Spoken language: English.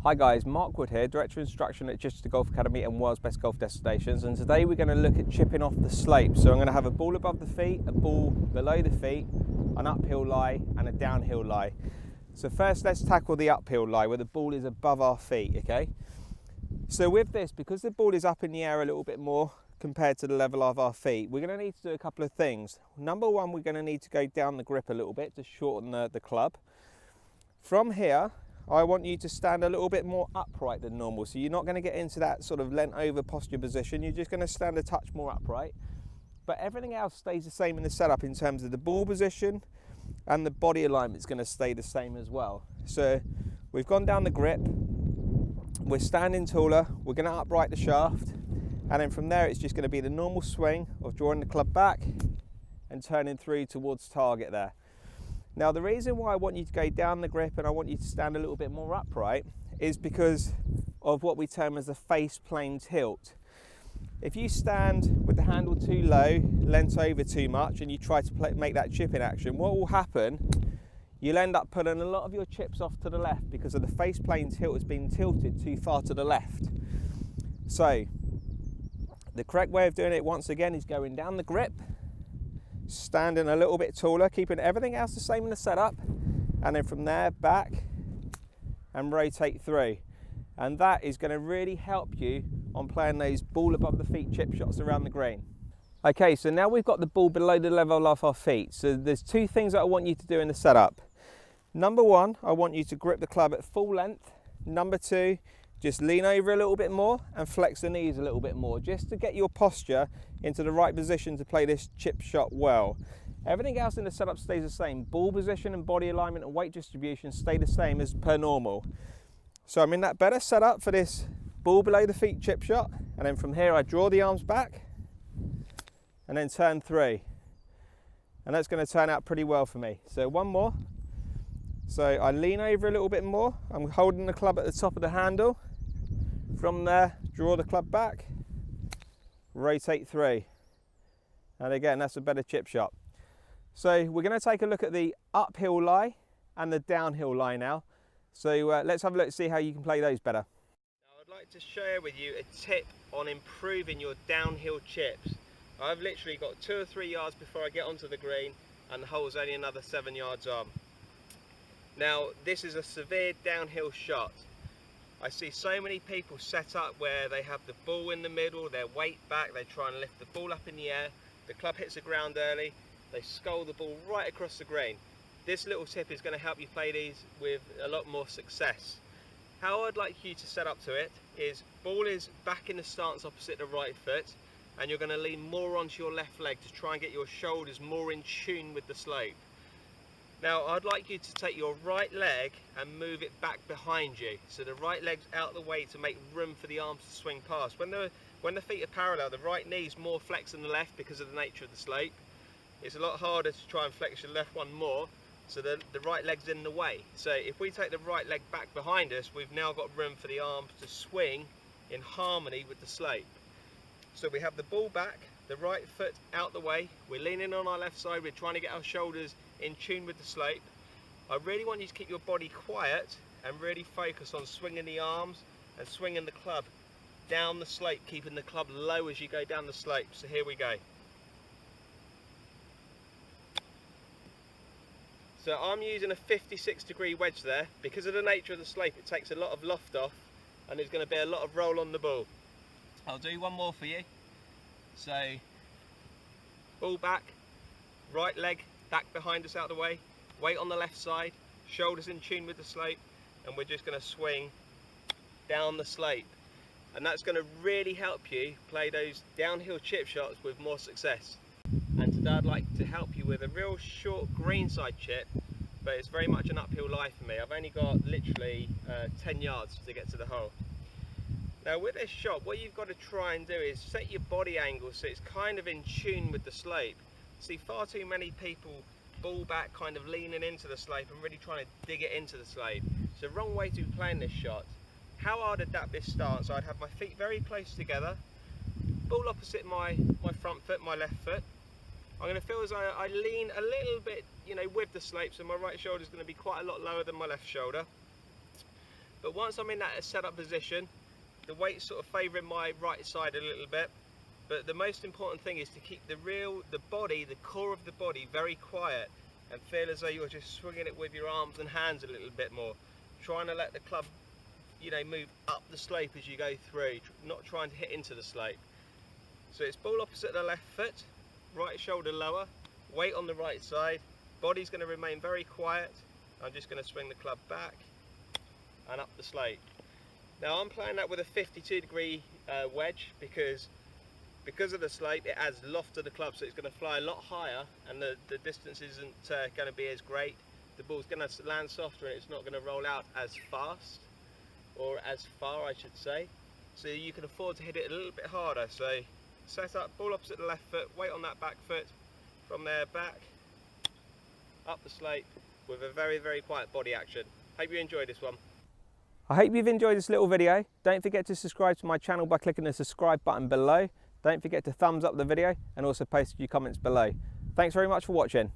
Hi guys, Mark Wood here, Director of Instruction at Chichester Golf Academy and World's Best Golf Destinations, and today we're going to look at chipping off the slope. So I'm going to have a ball above the feet, a ball below the feet, an uphill lie and a downhill lie. So first let's tackle the uphill lie where the ball is above our feet, okay? So with this, because the ball is up in the air a little bit more compared to the level of our feet, we're going to need to do a couple of things. Number one, we're going to need to go down the grip a little bit to shorten the club. From here, I want you to stand a little bit more upright than normal. So you're not going to get into that sort of leant over posture position. You're just going to stand a touch more upright. But everything else stays the same in the setup in terms of the ball position, and the body alignment is going to stay the same as well. So we've gone down the grip, we're standing taller, we're going to upright the shaft, and then from there it's just going to be the normal swing of drawing the club back and turning through towards target there. Now the reason why I want you to go down the grip and I want you to stand a little bit more upright is because of what we term as a face plane tilt. If you stand with the handle too low, leant over too much, and you try to make that chip in action, what will happen, you'll end up pulling a lot of your chips off to the left because of the face plane tilt has been tilted too far to the left. So the correct way of doing it once again is going down the grip, standing a little bit taller, keeping everything else the same in the setup, and then from there back and rotate through, and that is going to really help you on playing those ball above the feet chip shots around the green. Okay, so now we've got the ball below the level of our feet, so there's two things that I want you to do in the setup. Number one, I want you to grip the club at full length. Number two, just lean over a little bit more and flex the knees a little bit more, just to get your posture into the right position to play this chip shot well. Everything else in the setup stays the same. Ball position and body alignment and weight distribution stay the same as per normal. So I'm in that better setup for this ball below the feet chip shot, and then from here I draw the arms back and then turn through. And that's going to turn out pretty well for me. So one more. So I lean over a little bit more. I'm holding the club at the top of the handle. From there, draw the club back, rotate through. And again, that's a better chip shot. So we're going to take a look at the uphill lie and the downhill lie now. So let's have a look to see how you can play those better. Now I'd like to share with you a tip on improving your downhill chips. I've literally got 2 or 3 yards before I get onto the green, and the hole's only another 7 yards on. Now this is a severe downhill shot. I see so many people set up where they have the ball in the middle, their weight back, they try and lift the ball up in the air, the club hits the ground early, they scull the ball right across the green. This little tip is going to help you play these with a lot more success. How I'd like you to set up to it is, ball is back in the stance opposite the right foot, and you're going to lean more onto your left leg to try and get your shoulders more in tune with the slope. Now I'd like you to take your right leg and move it back behind you. So the right leg's out the way to make room for the arms to swing past. When the feet are parallel, the right knee's more flexed than the left because of the nature of the slope. It's a lot harder to try and flex your left one more, so the right leg's in the way. So if we take the right leg back behind us, we've now got room for the arms to swing in harmony with the slope. So we have the ball back, the right foot out the way, we're leaning on our left side, we're trying to get our shoulders in tune with the slope. I really want you to keep your body quiet and really focus on swinging the arms and swinging the club down the slope, keeping the club low as you go down the slope. So here we go. So I'm using a 56-degree wedge there. Because of the nature of the slope, it takes a lot of loft off and there's going to be a lot of roll on the ball. I'll do one more for you. So ball back, right leg back behind us out the way, weight on the left side, shoulders in tune with the slope, and we're just going to swing down the slope. And that's going to really help you play those downhill chip shots with more success. And today I'd like to help you with a real short greenside chip, but it's very much an uphill lie for me. I've only got literally 10 yards to get to the hole. Now with this shot, what you've got to try and do is set your body angle so it's kind of in tune with the slope. See far too many people ball back, kind of leaning into the slope and really trying to dig it into the slope. It's the wrong way to be playing this shot. How I'd adapt this stance, I'd have my feet very close together, ball opposite my front foot, my left foot. I'm going to feel as I lean a little bit, with the slope, so my right shoulder is going to be quite a lot lower than my left shoulder. But once I'm in that setup position, the weight's sort of favouring my right side a little bit. But the most important thing is to keep the body, the core of the body very quiet and feel as though you're just swinging it with your arms and hands a little bit more. Trying to let the club, you know, move up the slope as you go through, not trying to hit into the slope. So it's ball opposite the left foot, right shoulder lower, weight on the right side, body's going to remain very quiet. I'm just going to swing the club back and up the slope. Now I'm playing that with a 52-degree wedge because of the slope it adds loft to the club, so it's going to fly a lot higher and the distance isn't going to be as great. The ball's going to land softer and it's not going to roll out as fast, or as far I should say, so you can afford to hit it a little bit harder. So set up, ball opposite the left foot, weight on that back foot, from there back, up the slope with a very, very quiet body action. Hope you enjoyed this one. I hope you've enjoyed this little video. Don't forget to subscribe to my channel by clicking the subscribe button below. Don't forget to thumbs up the video and also post your comments below. Thanks very much for watching.